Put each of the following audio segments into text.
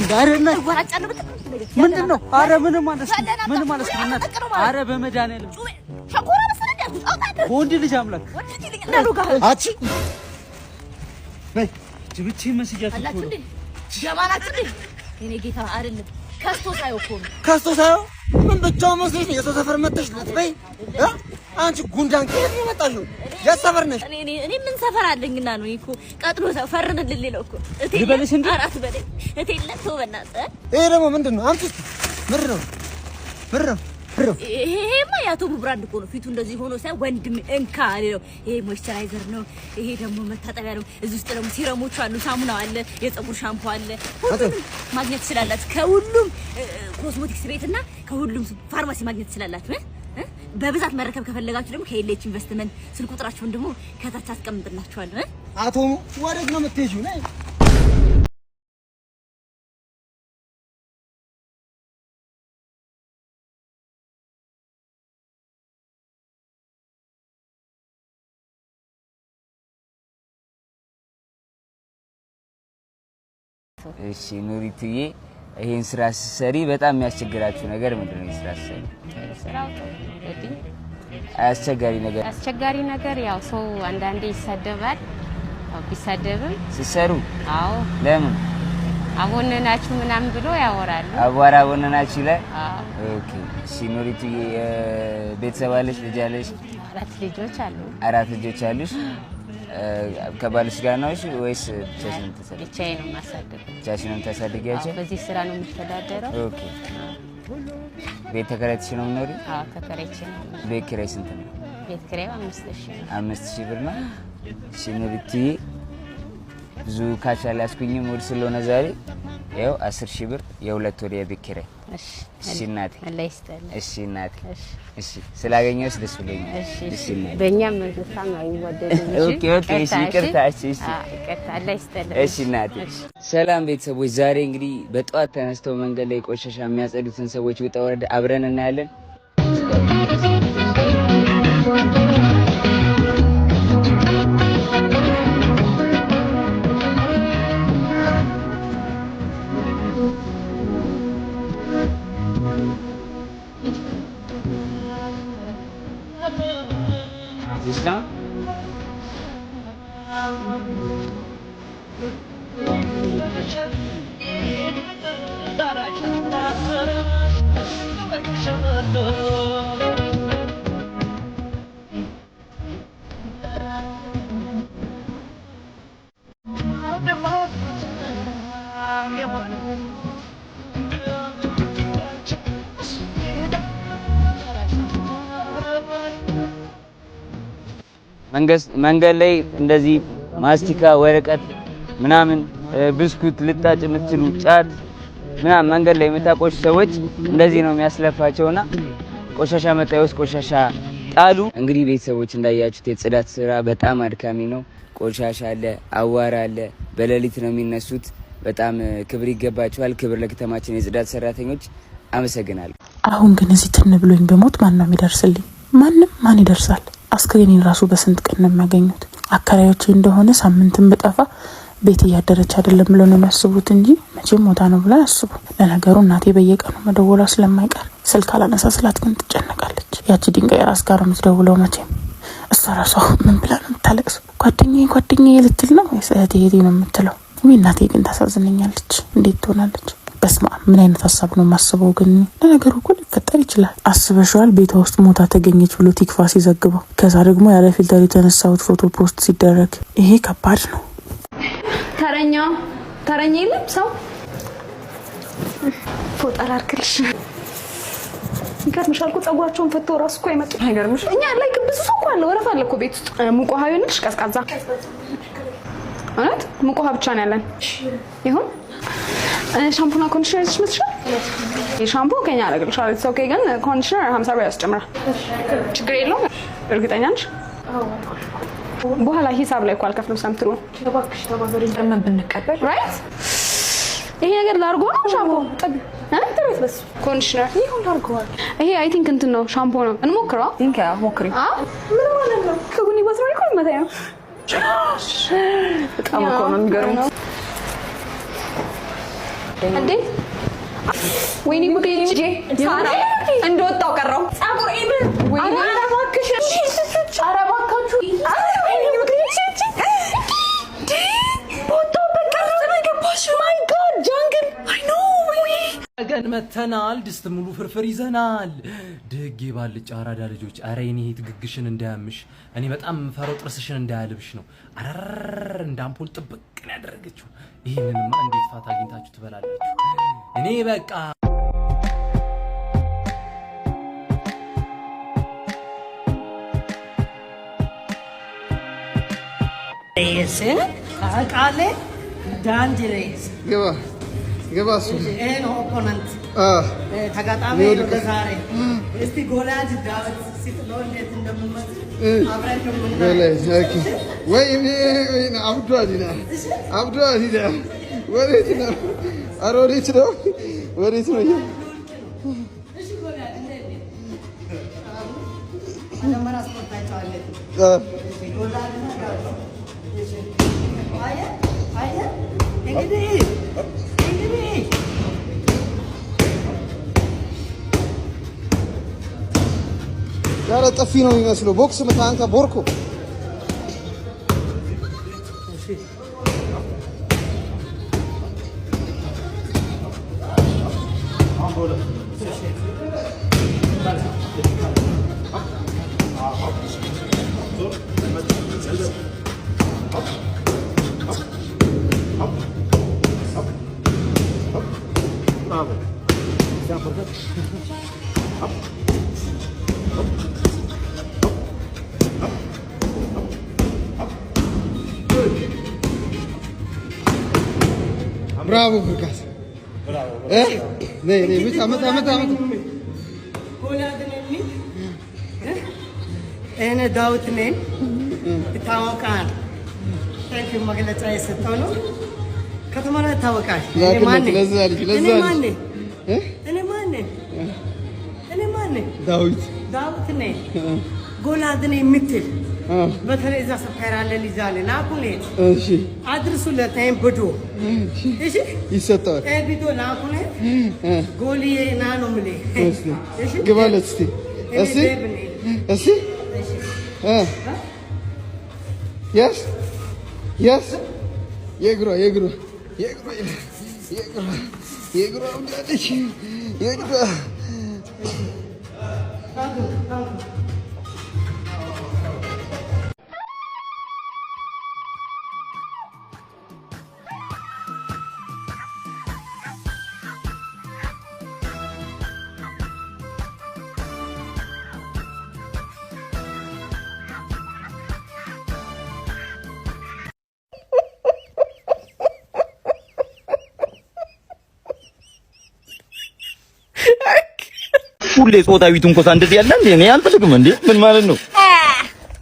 እንዳረና ምንድነው? አረ ምንም ማለት ነው? አረ በመድኃኒዓለም ሸኮራ መሰለኝ አውጣት። ወንድ ልጅ አምላክ አቺ በይ ጅብቺ መስያት አላችሁ እንዴ? ጀማናችሁ እንዴ? እኔ ጌታ አይደለም ከስቶ ሳይው ምን ብቻው መስለሽ የሰው ሰፈር መጥተሽ ልትበይ አንቺ ጉንዳን ከየት ነው የመጣሽው? የሰፈር ነሽ? እኔ ምን ሰፈር አለኝና ነው እኮ ቀጥሎ ሰፈርን ልልለው እኮ ልበልሽ እንዴ? አራት በለኝ እቴለ ተው በእናትህ። ይሄ ደግሞ ምንድነው? አምጪ ምንድን ነው? ይሄማ ያቶ ብራንድ እኮ ነው። ፊቱ እንደዚህ ሆኖ ሳይ ወንድም እንካ አለው። ይሄ ሞይስቸራይዘር ነው። ይሄ ደግሞ መታጠቢያ ነው። እዚህ ውስጥ ደግሞ ሲረሞች አሉ፣ ሳሙና አለ፣ የፀጉር ሻምፖ አለ። ሁሉም ማግኘት ትችላላችሁ ከሁሉም ኮስሞቲክስ ቤትና ከሁሉም ፋርማሲ ማግኘት ትችላላችሁ። በብዛት መረከብ ከፈለጋችሁ ደግሞ ከኤልኤች ኢንቨስትመንት ስልክ ቁጥራችሁን ደግሞ ከታች አስቀምጥላችኋለሁ። አቶ ወዴት ነው የምትሄጂው? ነይ እሺ ኑሪትዬ ይሄን ስራ ሲሰሪ በጣም የሚያስቸግራችሁ ነገር ምንድነው? ስራ ሲሰሪ ስራው እንግዲህ አስቸጋሪ ነገር ያው ሰው አንዳንዴ ይሰደባል። ያው ቢሰደብም ሲሰሩ አዎ ለምን አቦነናችሁ ምናምን ብሎ ያወራሉ። አቧራ አቦነናችሁ ላይ አዎ ኦኬ። እሺ ኑሪትዬ ቤተሰብ አለሽ? ልጅ አለሽ? አራት ልጆች አሉሽ? ከባልሽ ጋር ነው ወይስ ብቻዬን ነው ማሳደግ? ብቻሽን ነው ታሳድጊያቸው? በዚህ ስራ ነው የምተዳደረው። ኦኬ። ቤት ተከራይተሽ ነው የምትኖሪው? አዎ ተከራይቼ ነው። ቤት ኪራይ ስንት ነው? ቤት ኪራይ 5000 ነው። 5000 ብር ነው። እሺ ኑሪትዬ ብዙ ካሽ አላስኩኝም ወድ ስለሆነ ዛሬ ያው 10000 ብር የሁለት ወር የቤት ኪራይ። እሺ እናቴ አላህ ይስጥልኝ። እሺ እናቴ እሺ ስላገኘሁሽ ደስ ብሎኛል። እሺ በእኛም ተሳማ ይወደድ። ኦኬ እሺ ይቅርታ። እሺ ይቅርታ አላህ ይስጥልኝ። እሺ እናቴ። ሰላም ቤተሰቦች፣ ዛሬ እንግዲህ በጠዋት ተነስተው መንገድ ላይ ቆሻሻ የሚያጸዱትን ሰዎች ውጣ ወረድ አብረን እናያለን። Islam መንገድ ላይ እንደዚህ ማስቲካ ወረቀት ምናምን ብስኩት ልጣጭ የምትሉ ጫት ምናምን መንገድ ላይ የምታቆሹ ሰዎች እንደዚህ ነው የሚያስለፋቸውና ቆሻሻ መጣያ ውስጥ ቆሻሻ ጣሉ። እንግዲህ ቤተሰቦች እንዳያችሁት የጽዳት ስራ በጣም አድካሚ ነው። ቆሻሻ አለ፣ አዋራ አለ፣ በሌሊት ነው የሚነሱት። በጣም ክብር ይገባቸዋል። ክብር ለከተማችን የጽዳት ሰራተኞች። አመሰግናለሁ። አሁን ግን እዚህ ትን ብሎኝ በሞት ማን ነው የሚደርስልኝ? ማን ይደርሳል? አስክሬኔን ራሱ በስንት ቀን ነው የሚያገኙት? አከራዮቼ እንደሆነ ሳምንትን በጠፋ ቤት እያደረች አይደለም ብለው ነው የሚያስቡት እንጂ መቼም ሞታ ነው ብላ ያስቡ። ለነገሩ እናቴ በየቀኑ መደወሏ ስለማይቀር ስልክ አላነሳ ስላት ግን ትጨነቃለች። ያቺ ድንጋይ ራስ ጋር የምትደውለው መቼም እሷ ራሷ ምን ብላ ነው የምታለቅሰው? ጓደኛዬ ልትል ነው ወይስ እህቴ ነው የምትለው? እናቴ ግን ታሳዝነኛለች። እንዴት ትሆናለች? በስማ ምን አይነት ሀሳብ ነው ማስበው? ግን ለነገሩ እኮ ሊፈጠር ይችላል። አስበሽዋል? ቤቷ ውስጥ ሞታ ተገኘች ብሎ ቲክፋ ሲዘግበው፣ ከዛ ደግሞ ያለ ፊልተር የተነሳው ፎቶ ፖስት ሲደረግ፣ ይሄ ከባድ ነው። ተረኛ የለም ሰው ፎቶ አላርክልሽ ይከርምሻል እኮ ጸጉራቸውን ፈቶ ራስ እኮ አይመጡ። አይገርምሽ? እኛ ላይ ብዙ ሰው እኮ አለ፣ ወረፋ አለ እኮ ቤት ውስጥ። ሙቅ ውሃ ይሆንልሽ? ቀዝቃዛ እውነት ሙቅ ውሃ ብቻ ነው ያለን። ይሁን ሻምፖና ኮንዲሽነር ይመስልሻል? የሻምፖ ከኛ አደረግልሻለሁ። ኦኬ ግን ኮንዲሽነር 50 ብር ያስጨምራል። ችግር የለውም። እርግጠኛ ነሽ? በኋላ ሂሳብ ላይ እኮ አልከፍልም ሰምትሩ። እባክሽ ተባበሪ ምን ብንቀበል ራይት። ይሄ ነገር ላርጎ ነው ሻምፖ ጠብ ጥረት በስ ኮንዲሽነር ይሁን ላርጎዋል። ይሄ አይ ቲንክ እንትን ነው ሻምፖ ነው። እንሞክረው። እንካ ሞክሪ። ምን ማለት ነው? ከጉኒ ባትሪ እኮ መታያ በጣም እኮ ነው የሚገርመው። እንዴ ወይኔ ጉዴ ልጄ ሳራ እንደወጣው ቀረው ጻቁር ኢብ ወይኔ አረባክሽ አረባካችሁ ወይኔ ጉዴ ቦታው በቀረጽ ነገባሽ ማይ ጋድ ጃንግል አይ ኖ ገን መተናል ድስት ሙሉ ፍርፍር ይዘናል ደግ ባልጭ አራዳ ልጆች አረ እኔ ትግግሽን እንዳያምሽ እኔ በጣም ፈረው ጥርስሽን እንዳያልብሽ ነው አረር እንዳምፖል ጥብቅ ነው ያደረገችው ይሄንንማ እንዴት ፋታ አግኝታችሁ ትበላላችሁ እኔ በቃ Ese, acale, dangerous. ገባ እሱ ይሄን ኦፖነንት ተጋጣሚ ለዛሬ እስቲ ጎላጅ ዳዊት ሲጥለው እንዴት እንደምመት አብረን ነው ወይ አብዱ አዲና ወዴት ነው ኧረ ወዴት ነው እሺ ጎላጅ እንዴት መጀመሪያ ስፖርታቸዋለን ጎላጅ ነው አየ እንግዲህ ያረ ጠፊ ነው የሚመስለው ቦክስ መታንካ ቦርኮ Bravo, Lucas. Bravo. Nee, meta. እኔ ዳዊት ነኝ ይታወቃል ታንክ ዩ መግለጫ የሰጠው ነው ከተማ ላይ ታወቃል እኔ ማን ዳዊት ነኝ ጎላድ ነኝ የምትል በተለይ እዛ ሰፈር አለ ልጅ አለ ላኩኔት እሺ አድርሱለት አይንብዶ እሺ ይሰጣል ቪዲዮ ላኩኔት ጎሊዬ ና ነው ምሌ እሺ ግባለት እስቲ እሺ yes የግሮ ሁሌ ጾታዊ ትንኮሳ እንደዚህ ያለ እንዴ? እኔ አልፈልግም። እንዴ ምን ማለት ነው?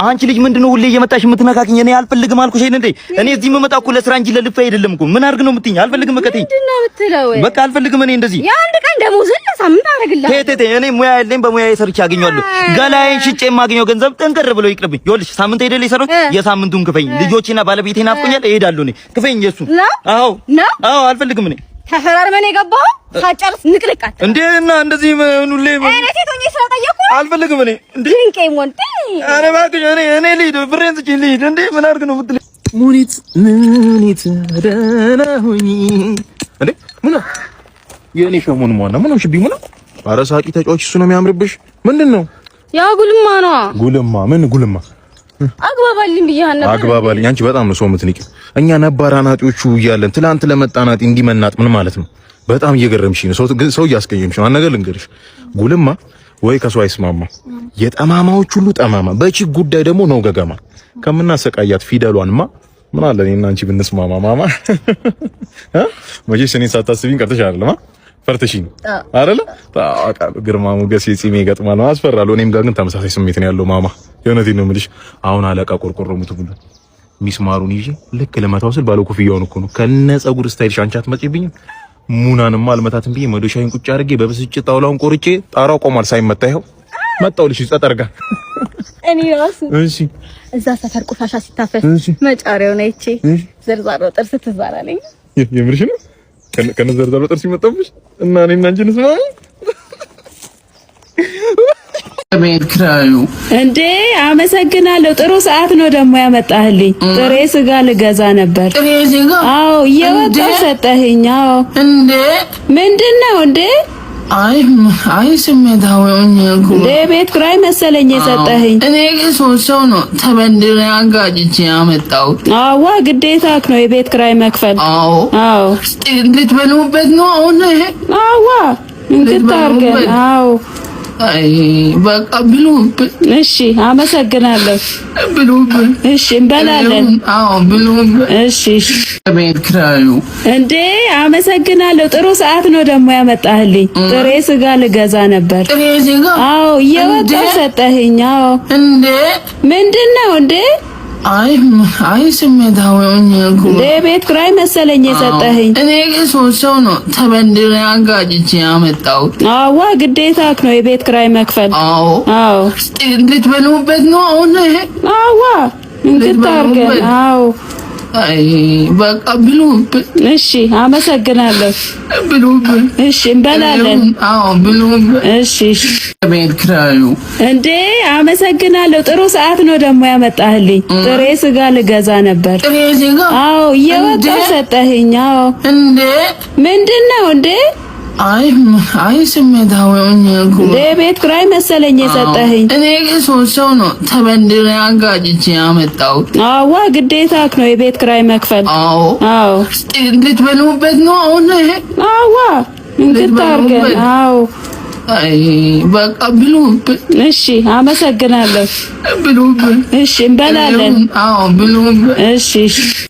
አንቺ ልጅ ምንድነው ሁሌ እየመጣሽ የምትነካክኝ? እኔ አልፈልግም አልኩሽ አይደል እንዴ? እኔ እዚህ የምመጣው እኮ ለስራ እንጂ ለልፋ አይደለም እኮ። ምን አድርግ ነው የምትይኝ? አልፈልግም። ምንድነው የምትለው? በቃ አልፈልግም። እኔ እንደዚህ የአንድ ቀን ደሞዝን ለሳምንት አደርግልሃለሁ። እኔ ሙያ ያለኝ በሙያዬ ሰርቼ አገኘዋለሁ። ገላዬን ሽጬ የማገኘው ገንዘብ ጠንከር ብሎ ይቅርብኝ። ይኸውልሽ ሳምንት አይደል የሰራሁት? የሳምንቱን ክፈኝ። ልጆቼና ባለቤቴን አፍቆኛል። እሄዳለሁ። እኔ ክፈኝ። የሱ አዎ አልፈልግም። እኔ ተፈራርመን የገባው ሳጨርስ ንቅልቃት እንዴና እንደዚህ ሁሌ እኔ ሴቶኝ ስለጠየቁ አልፈልግም። እኔ እንዴ ድንቄ ሞንቴ አረ እባክሽ እኔ ልሂድ ብሬን ስጪኝ ልሂድ። እንዴ ምን አድርግ ነው የምትለኝ? ሙኒት ደህና ሁኚ። እንዴ ምን የኔ ሸሞን ማና ምን ሆንሽ? ቢሙና አረ ሳቂ ተጫዋች እሱ ነው የሚያምርብሽ። ምንድነው ያ ጉልማ ነው? ጉልማ ምን ጉልማ? አግባባልኝ ብያህ ነበር። አግባባልኝ አንቺ በጣም ነው ሰው የምትንቂው። እኛ ነባር አናጢዎቹ እያለን ትላንት ለመጣናጢ እንዲመናጥ ምን ማለት ነው? በጣም እየገረምሽኝ ነው። ሰው እያስቀየምሽ ነው። አንድ ነገር ልንገርሽ፣ ጉልማ ወይ ከሰው አይስማማ፣ የጠማማዎች ሁሉ ጠማማ፣ በቺክ ጉዳይ ደግሞ ነው ገገማ። ከምናሰቃያት ፊደሏንማ ምን አለ እኔና አንቺ ብንስማማ ማማ። መቼስ እኔን ሳታስቢኝ ቀርተሽ አይደለም ፈርተሽኝ አይደለ? ታውቃለህ፣ ግርማ ሞገስ የጺሜ ገጥማ ነው አስፈራለሁ። እኔም ጋር ግን ተመሳሳይ ስሜት ነው ያለው ማማ። የእውነቴን ነው የምልሽ። አሁን አለቃ ቆርቆሮ ሙትቡል ሚስማሩን ይዤ ልክ ለመታው ስል ባለ ኮፍያውን እኮ ነው ከነ ጸጉር ስታይልሽ አንቺ አትመጪብኝም። ሙናንማ አልመታትም ብዬ መዶሻዬን ቁጭ አድርጌ በብስጭት ጣውላውን ቆርጬ ጣራው ቆሟል ሳይመታ ይኸው መጣሁልሽ ጠጠርጋ። እኔ ራሱ እሺ እዛ ሰፈር ቆሻሻ ሲታፈስ መጫሪያው ነው እቺ ዘርዛሮ ጥርስ ትዛራለኝ። የምርሽ ነው? ከነዘር ዘር ሲመጣብሽ እና እኔና አንቺ እንስማማ። ቤት ኪራዩ እንዴ አመሰግናለሁ። ጥሩ ሰዓት ነው ደግሞ ያመጣህልኝ። ጥሬ ስጋ ልገዛ ነበር። ጥሬ ስጋ? አዎ እየወጣሁ ሰጠኸኝ። አዎ እንዴ ምንድነው እንዴ? አይ ስሜታዊ ሆኜ እኮ ቤት ኪራይ መሰለኝ የሰጠኸኝ። እኔ ግን 3 ሰው ነው ተበድሬ አጋጭቼ ያመጣሁት። አዋ ግዴታክ ነው የቤት ኪራይ መክፈል። አዎ ልትበሉበት ነው አሁን? አዋ እንድታርገን። አዎ አይ በቃ ብሉብን። እሺ አመሰግናለሁ። ብሉብን። እሺ እንበላለን። አዎ ብሉብን። እሺ ቤት ኪራዩ እንዴ አመሰግናለሁ። ጥሩ ሰዓት ነው ደግሞ ያመጣህልኝ። ጥሬ ስጋ ልገዛ ነበር። ጥሬ ስጋ? አዎ እየወጣሁ ሰጠኸኝ። አዎ እንዴ ምንድነው እንዴ? አይ ስሜታዊ ሆኜ እኮ ቤት ኪራይ መሰለኝ የሰጠኸኝ። እኔ ግን 3 ሰው ነው ተበድሬ አጋጭቼ ያመጣሁት። አዋ ግዴታክ ነው የቤት ኪራይ መክፈል። አዎ ልትበሉበት ነው አሁን? አዋ እንድታርገን። አዎ አይ በቃ ብሉብን። እሺ አመሰግናለሁ። ብሉብን። እሺ እንበላለን። አዎ ብሉብን። እሺ ቤት ኪራዩ እንዴ አመሰግናለሁ። ጥሩ ሰዓት ነው ደግሞ ያመጣህልኝ። ጥሬ ስጋ ልገዛ ነበር። ጥሬ ስጋ? አዎ እየወጣሁ ሰጠኸኝ። አዎ እንዴ ምንድነው እንዴ? አይ ስሜታዊ ሆኜ እኮ ቤት ኪራይ መሰለኝ የሰጠኸኝ። እኔ ግን 3 ሰው ነው ተበድሬ አጋጭቼ ያመጣሁት። አዋ ግዴታክ ነው የቤት ኪራይ መክፈል። አዎ ልትበሉበት ነው አሁን? አዋ እንድታርገን። አዎ አይ በቃ ብሉብን። እሺ አመሰግናለሁ። ብሉብን። እሺ እንበላለን። አዎ ብሉብን። እሺ